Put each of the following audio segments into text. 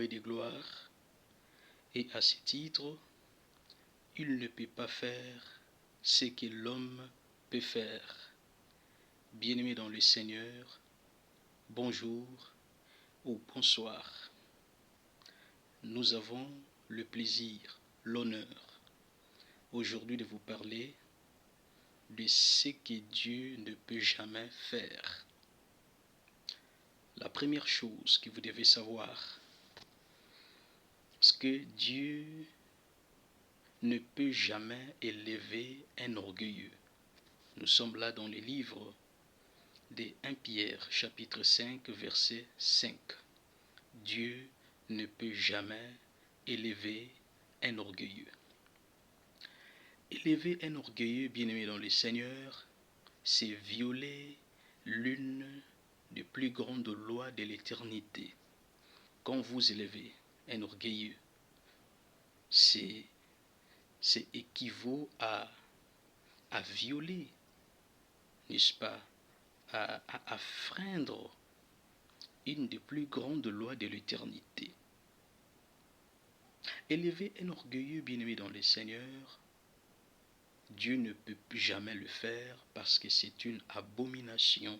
et de gloire, et à ce titre, il ne peut pas faire ce que l'homme peut faire. Bien-aimés dans le Seigneur, bonjour ou bonsoir. Nous avons le plaisir, l'honneur, aujourd'hui de vous parler de ce que Dieu ne peut jamais faire. La première chose que vous devez savoir, c'est que Dieu ne peut jamais élever un orgueilleux. Nous sommes là dans le livre de 1 Pierre, chapitre 5, verset 5. Dieu ne peut jamais élever un orgueilleux. Élever un orgueilleux, bien-aimé dans le Seigneur, c'est violer l'une des plus grandes lois de l'éternité. Quand vous élevez un orgueilleux, c'est équivaut à violer, n'est-ce pas, à freindre une des plus grandes lois de l'éternité. Élever un orgueilleux, bien-aimé dans le Seigneur, Dieu ne peut jamais le faire parce que c'est une abomination.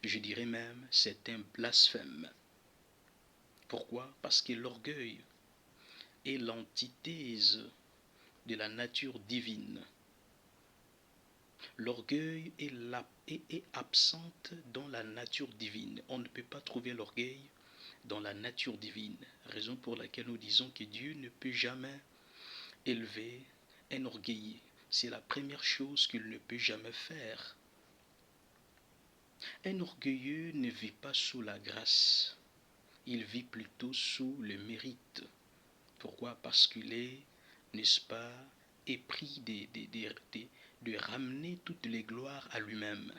Je dirais même, c'est un blasphème. Pourquoi? Parce que l'orgueil est l'antithèse de la nature divine. L'orgueil est absente dans la nature divine. On ne peut pas trouver l'orgueil dans la nature divine. Raison pour laquelle nous disons que Dieu ne peut jamais élever un orgueilleux. C'est la première chose qu'il ne peut jamais faire. Un orgueilleux ne vit pas sous la grâce. Il vit plutôt sous le mérite. Pourquoi? Parce qu'il est, n'est-ce pas, épris de ramener toutes les gloires à lui-même.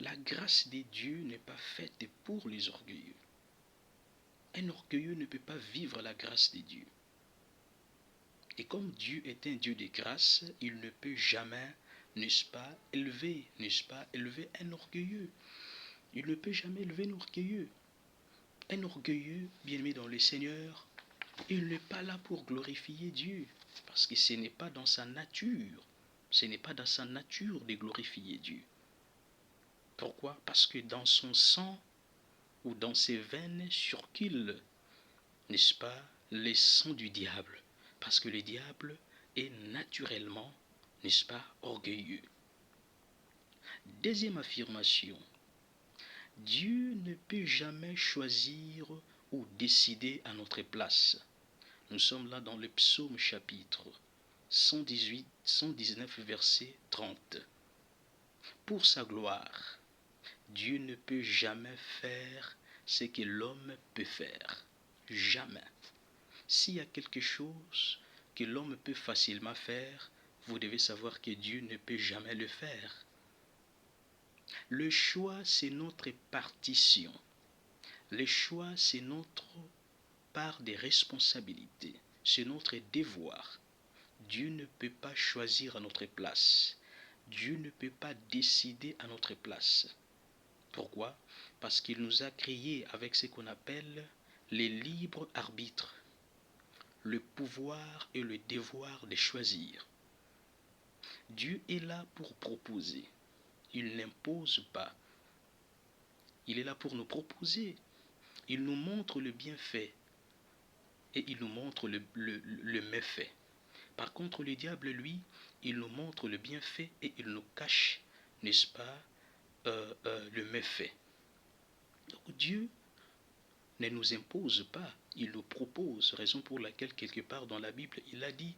La grâce de Dieu n'est pas faite pour les orgueilleux. Un orgueilleux ne peut pas vivre la grâce de Dieu. Et comme Dieu est un Dieu de grâce, il ne peut jamais, n'est-ce pas, élever un orgueilleux. Il ne peut jamais élever un orgueilleux. Un orgueilleux, bien-aimé dans le Seigneur, il n'est pas là pour glorifier Dieu, parce que ce n'est pas dans sa nature. Ce n'est pas dans sa nature de glorifier Dieu. Pourquoi? Parce que dans son sang ou dans ses veines circule, n'est-ce pas, le sang du diable. Parce que le diable est naturellement, n'est-ce pas, orgueilleux. Deuxième affirmation, Dieu ne peut jamais choisir ou décider à notre place. Nous sommes là dans le psaume chapitre 119, verset 30. Pour sa gloire, Dieu ne peut jamais faire ce que l'homme peut faire. Jamais. S'il y a quelque chose que l'homme peut facilement faire, vous devez savoir que Dieu ne peut jamais le faire. Le choix, c'est notre partition. Le choix, c'est notre part de responsabilité. C'est notre devoir. Dieu ne peut pas choisir à notre place. Dieu ne peut pas décider à notre place. Pourquoi? Parce qu'il nous a créés avec ce qu'on appelle les libres arbitres. Le pouvoir et le devoir de choisir. Dieu est là pour proposer. Il n'impose pas. Il est là pour nous proposer. Il nous montre le bienfait et il nous montre le méfait. Par contre, le diable, lui, il nous montre le bienfait et il nous cache, n'est-ce pas, le méfait. Donc Dieu ne nous impose pas, il nous propose, raison pour laquelle quelque part dans la Bible, il a dit,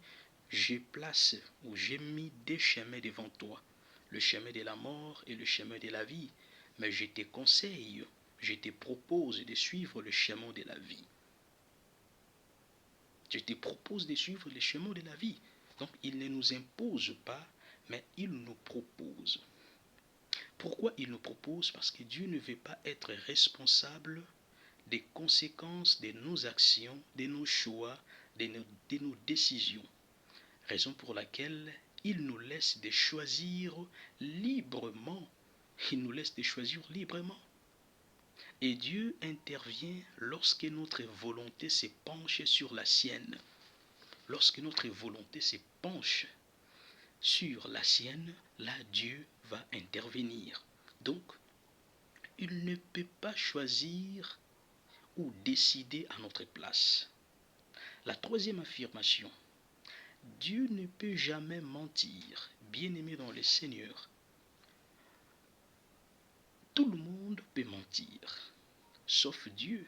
je place ou j'ai mis deux chemins devant toi, le chemin de la mort et le chemin de la vie, mais je te conseille, je te propose de suivre le chemin de la vie. Je te propose de suivre le chemin de la vie. Donc il ne nous impose pas, mais il nous propose. Pourquoi il nous propose? Parce que Dieu ne veut pas être responsable des conséquences de nos actions, de nos choix, de nos décisions. Raison pour laquelle il nous laisse de choisir librement. Il nous laisse de choisir librement. Et Dieu intervient lorsque notre volonté se penche sur la sienne. Lorsque notre volonté se penche sur la sienne, là Dieu va intervenir. Donc, il ne peut pas choisir ou décider à notre place. La troisième affirmation, Dieu ne peut jamais mentir. Bien-aimé dans le Seigneur, tout le monde peut mentir, sauf Dieu.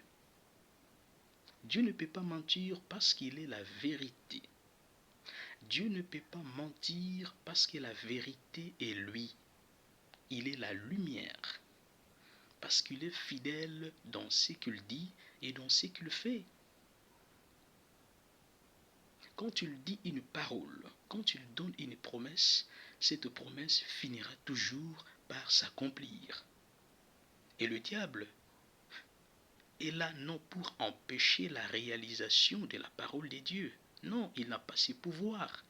Dieu ne peut pas mentir parce qu'il est la vérité. Dieu ne peut pas mentir parce que la vérité est lui. Il est la lumière. Parce qu'il est fidèle dans ce qu'il dit et dans ce qu'il fait. Quand il dit une parole, quand il donne une promesse, cette promesse finira toujours par s'accomplir. Et le diable est là non pour empêcher la réalisation de la parole de Dieu. Non, il n'a pas ce pouvoir.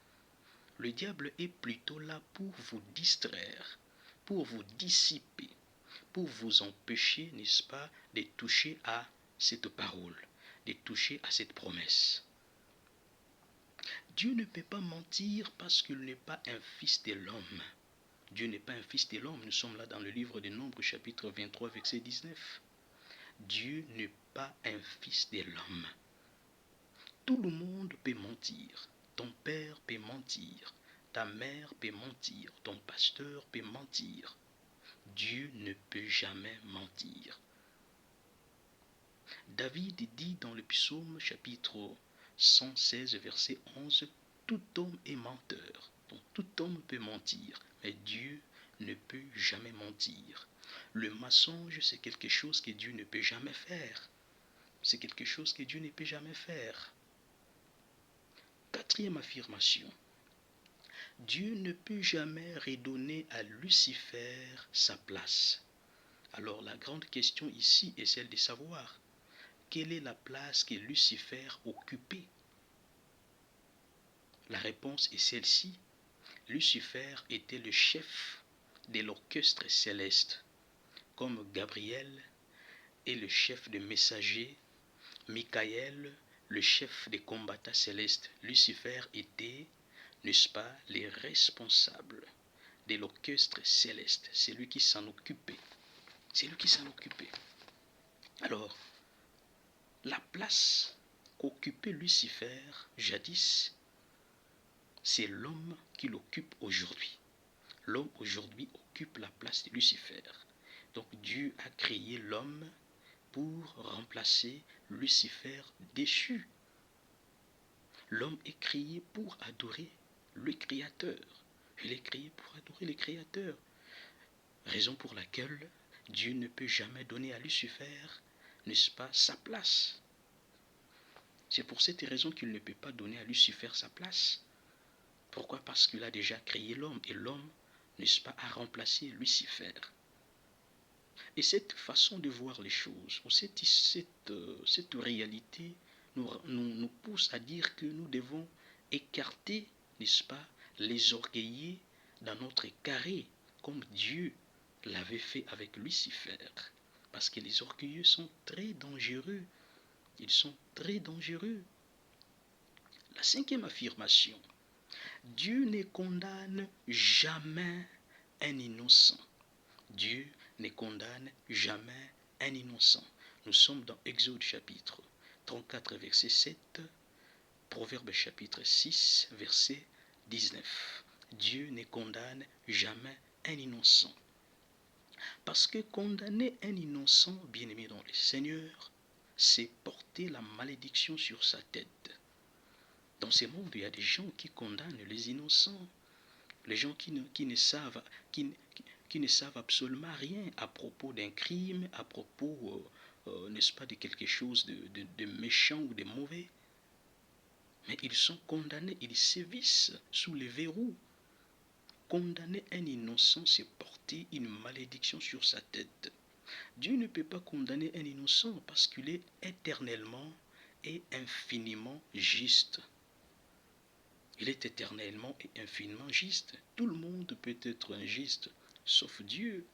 Le diable est plutôt là pour vous distraire, pour vous dissiper, pour vous empêcher, n'est-ce pas, de toucher à cette parole, de toucher à cette promesse. Dieu ne peut pas mentir parce qu'il n'est pas un fils de l'homme. Dieu n'est pas un fils de l'homme. Nous sommes là dans le livre des Nombres, chapitre 23, verset 19. Dieu n'est pas un fils de l'homme. Tout le monde peut mentir. Ton père peut mentir. Ta mère peut mentir. Ton pasteur peut mentir. Dieu ne peut jamais mentir. David dit dans le psaume chapitre 116, verset 11, tout homme est menteur. Donc tout homme peut mentir, mais Dieu ne peut jamais mentir. Le mensonge, c'est quelque chose que Dieu ne peut jamais faire. C'est quelque chose que Dieu ne peut jamais faire. Quatrième affirmation. Dieu ne peut jamais redonner à Lucifer sa place. Alors la grande question ici est celle de savoir quelle est la place que Lucifer occupait. La réponse est celle-ci. Lucifer était le chef de l'orchestre céleste, comme Gabriel est le chef des messagers, Michael le chef des combattants célestes. Lucifer était, n'est-ce pas, les responsables de l'orchestre céleste. C'est lui qui s'en occupait. C'est lui qui s'en occupait. Alors, la place qu'occupait Lucifer jadis, c'est l'homme qui l'occupe aujourd'hui. L'homme aujourd'hui occupe la place de Lucifer. Donc Dieu a créé l'homme pour remplacer Lucifer déchu. L'homme est créé pour adorer le Créateur. Il est créé pour adorer le Créateur. Raison pour laquelle Dieu ne peut jamais donner à Lucifer, n'est-ce pas, sa place. C'est pour cette raison qu'il ne peut pas donner à Lucifer sa place. Pourquoi? Parce qu'il a déjà créé l'homme et l'homme, n'est-ce pas, a remplacé Lucifer. Et cette façon de voir les choses, ou cette réalité nous pousse à dire que nous devons écarter, n'est-ce pas, les orgueillers dans notre carré, comme Dieu l'avait fait avec Lucifer. Parce que les orgueilleux sont très dangereux. Ils sont très dangereux. La cinquième affirmation. Dieu ne condamne jamais un innocent. Dieu ne condamne jamais un innocent. Nous sommes dans Exode chapitre 34, verset 7, Proverbe chapitre 6, verset 19. Dieu ne condamne jamais un innocent. Parce que condamner un innocent, bien-aimé dans le Seigneur, c'est porter la malédiction sur sa tête. Dans ce monde, il y a des gens qui condamnent les innocents, les gens qui ne savent absolument rien à propos d'un crime, à propos, n'est-ce pas, de quelque chose de méchant ou de mauvais. Mais ils sont condamnés, ils sévissent sous les verrous. Condamner un innocent, c'est porter une malédiction sur sa tête. Dieu ne peut pas condamner un innocent parce qu'il est éternellement et infiniment juste. Il est éternellement et infiniment juste. Tout le monde peut être injuste, sauf Dieu.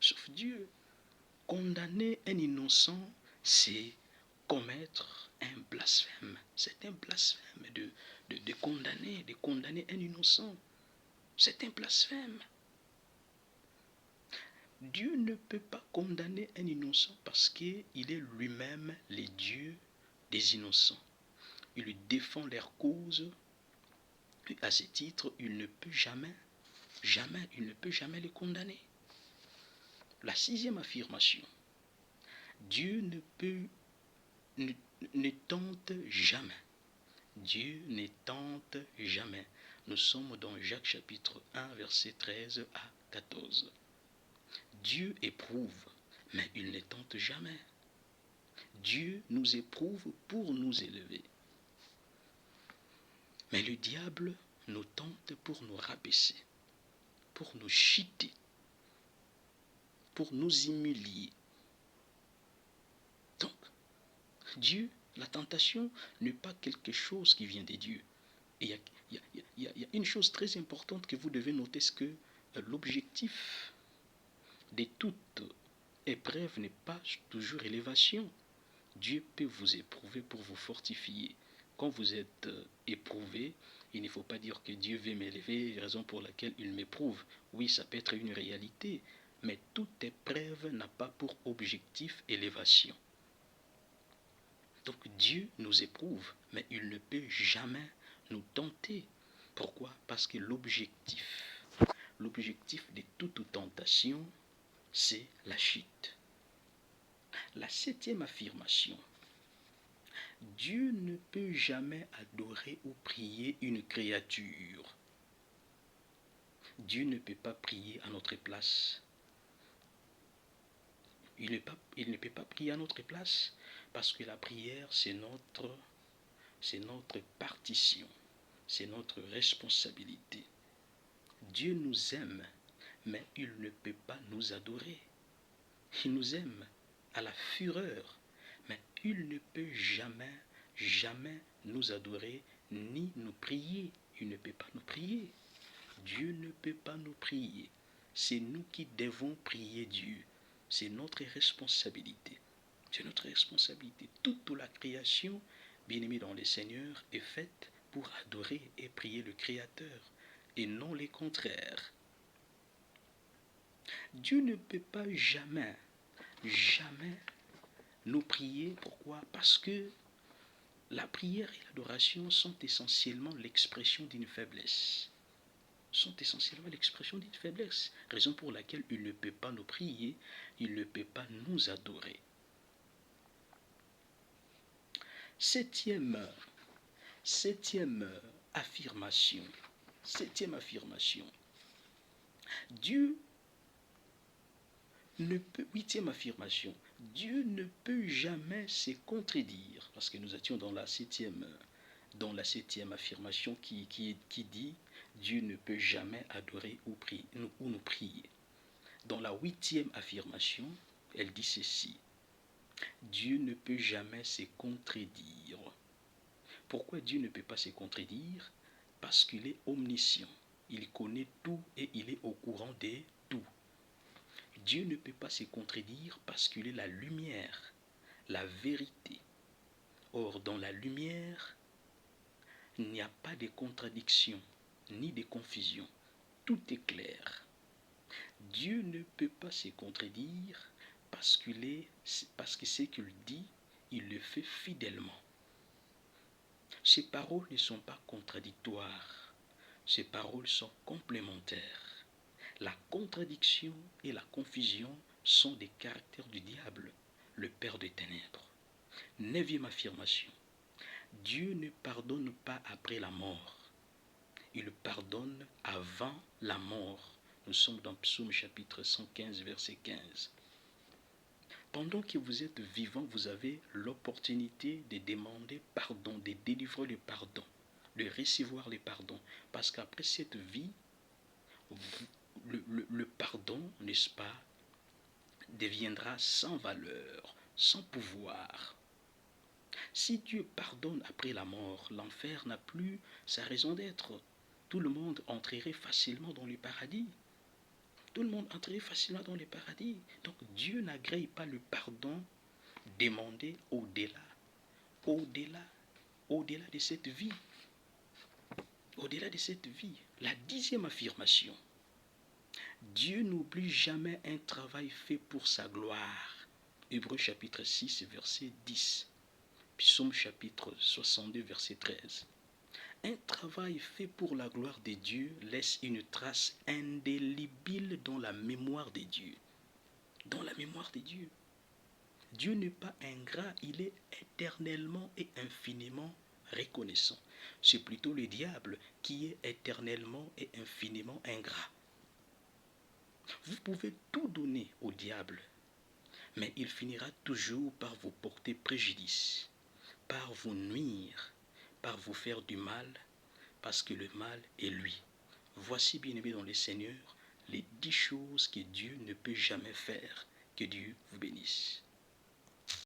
Sauf Dieu. condamner un innocent, c'est commettre un blasphème. C'est un blasphème de condamner un innocent. C'est un blasphème. Dieu ne peut pas condamner un innocent parce qu'il est lui-même le Dieu des innocents. Il lui défend leur cause. Et à ce titre, il ne peut jamais les condamner. La sixième affirmation. Dieu ne tente jamais. Dieu ne tente jamais. Nous sommes dans Jacques chapitre 1, versets 13 à 14. Dieu éprouve, mais il ne tente jamais. Dieu nous éprouve pour nous élever. Mais le diable nous tente pour nous rabaisser, pour nous chiter, pour nous humilier. Donc, Dieu, la tentation n'est pas quelque chose qui vient de Dieu. Et il y a une chose très importante que vous devez noter, c'est que l'objectif de toute épreuve n'est pas toujours élévation. Dieu peut vous éprouver pour vous fortifier. Quand vous êtes éprouvé, il ne faut pas dire que Dieu veut m'élever, raison pour laquelle il m'éprouve. Oui, ça peut être une réalité, mais toute épreuve n'a pas pour objectif élévation. Donc Dieu nous éprouve, mais il ne peut jamais nous tenter. Pourquoi? Parce que l'objectif de toute tentation, c'est la chute. La septième affirmation. Dieu ne peut jamais adorer ou prier une créature. Dieu ne peut pas prier à notre place. Il ne peut pas prier à notre place parce que la prière, c'est notre partition, c'est notre responsabilité. Dieu nous aime, mais il ne peut pas nous adorer. Il nous aime à la fureur, mais il ne peut jamais nous adorer ni nous prier. Il ne peut pas nous prier. Dieu ne peut pas nous prier. C'est nous qui devons prier Dieu. C'est notre responsabilité. C'est notre responsabilité. Toute la création, bien-aimée dans le Seigneur, est faite pour adorer et prier le Créateur, et non le contraire. Dieu ne peut pas jamais nous prier. Pourquoi? Parce que la prière et l'adoration sont essentiellement l'expression d'une faiblesse. Raison pour laquelle il ne peut pas nous prier, il ne peut pas nous adorer. Septième affirmation. Huitième affirmation. Dieu ne peut jamais se contredire. Parce que nous étions dans la septième affirmation qui dit Dieu ne peut jamais adorer ou nous prier. Dans la huitième affirmation, elle dit ceci. Dieu ne peut jamais se contredire. Pourquoi Dieu ne peut pas se contredire? Parce qu'il est omniscient. Il connaît tout et il est au courant de tout. Dieu ne peut pas se contredire parce qu'il est la lumière, la vérité. Or, dans la lumière, il n'y a pas de contradiction, ni de confusion. Tout est clair. Dieu ne peut pas se contredire parce que ce qu'il dit, il le fait fidèlement. Ses paroles ne sont pas contradictoires. Ses paroles sont complémentaires. La contradiction et la confusion sont des caractères du diable, le père des ténèbres. Neuvième affirmation. Dieu ne pardonne pas après la mort. Il pardonne avant la mort. Nous sommes dans Psaume chapitre 115, verset 15. Pendant que vous êtes vivant, vous avez l'opportunité de demander pardon, de délivrer le pardon, de recevoir le pardon. Parce qu'après cette vie, le pardon, n'est-ce pas, deviendra sans valeur, sans pouvoir. Si Dieu pardonne après la mort, l'enfer n'a plus sa raison d'être. Tout le monde entrerait facilement dans le paradis. tout le monde entrerait facilement dans le paradis. Donc Dieu n'agrée pas le pardon demandé au-delà, au-delà de cette vie. Au-delà de cette vie. La 10e affirmation. Dieu n'oublie jamais un travail fait pour sa gloire. Hébreux chapitre 6, verset 10. Psaume chapitre 62, verset 13. Un travail fait pour la gloire de Dieu laisse une trace indélébile dans la mémoire de Dieu. Dans la mémoire de Dieu. Dieu n'est pas ingrat, il est éternellement et infiniment reconnaissant. C'est plutôt le diable qui est éternellement et infiniment ingrat. Vous pouvez tout donner au diable, mais il finira toujours par vous porter préjudice, par vous nuire, par vous faire du mal, parce que le mal est lui. Voici, bien-aimés dans le Seigneur, les 10 choses que Dieu ne peut jamais faire. Que Dieu vous bénisse.